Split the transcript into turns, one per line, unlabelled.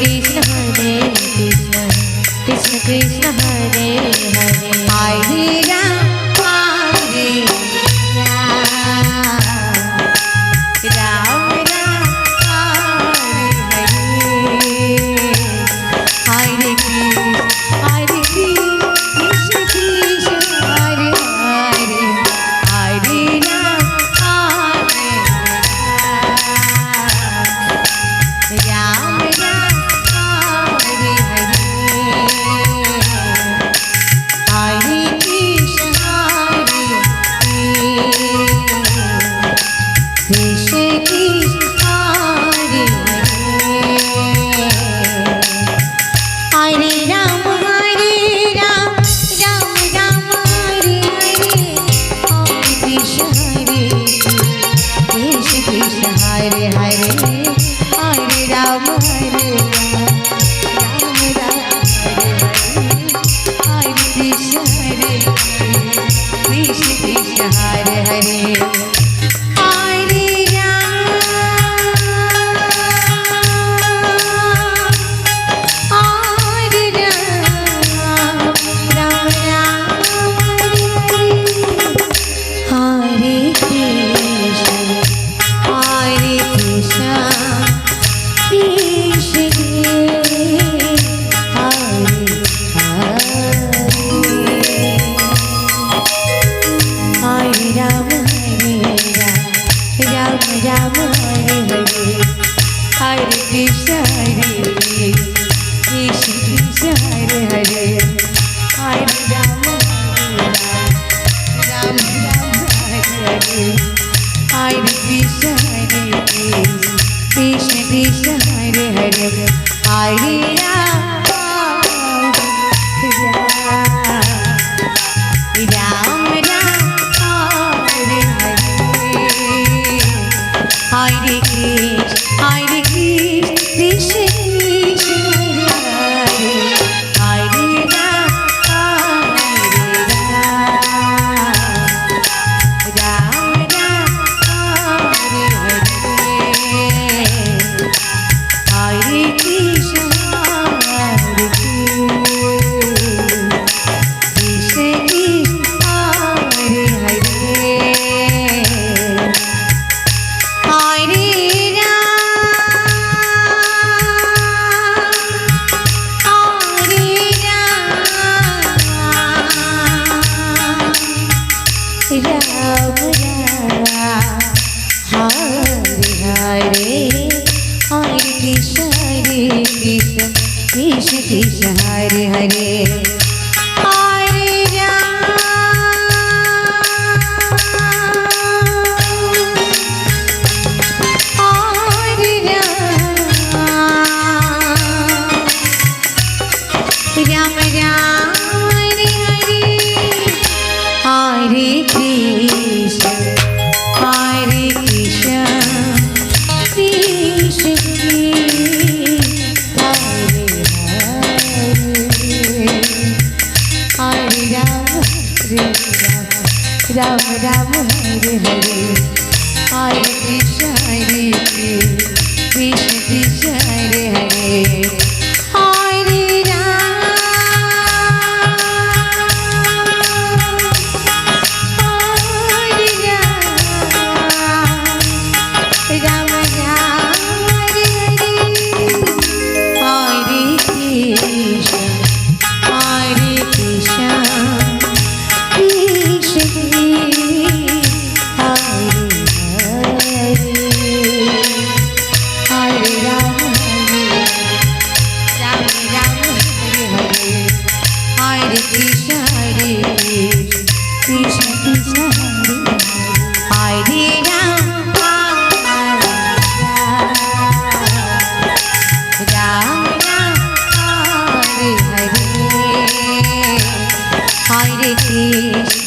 Krishna Krishna Krishna Hare Hare Hare Ram Ram Ram Hare Hare Krishna Krishna Hare Hare Hare Ram Ram Ram Hare Hare Hare Krishna Hare Krishna Krishna Hare Hare Ram Ram Ram Hare Hare Hare Krishna Krishna Hare Hare Hare Ram Ram Ram Hare Krishna Krishna Hare Hare Hare Ram Hare Krishna Krishna Hare Ram Ram Hare Hare Hare Krishna Krishna Hare Hare Hare Ram Ram Hare Hare Hare Krishna Krishna Hare Hare Hare Ram Ram Hare Hare Hare Krishna Krishna Hare Hare Ram Ram Hare Hare Hare Krishna Hare Krishna Hare Hare Hare Ram Hare Hare Hare Krishna Krishna Krishna Hare Hare Hare Ram Ram Hare Hare Hare Krishna Krishna Hare Hare Ram Ram Hare Hare Hare Krishna Krishna Hare Hare Hare Ram Hare Hare Hare Krishna Krishna Hare Ram Hare Krishna Krishna Krishna Hare Ram Hare Hare Hare Krishna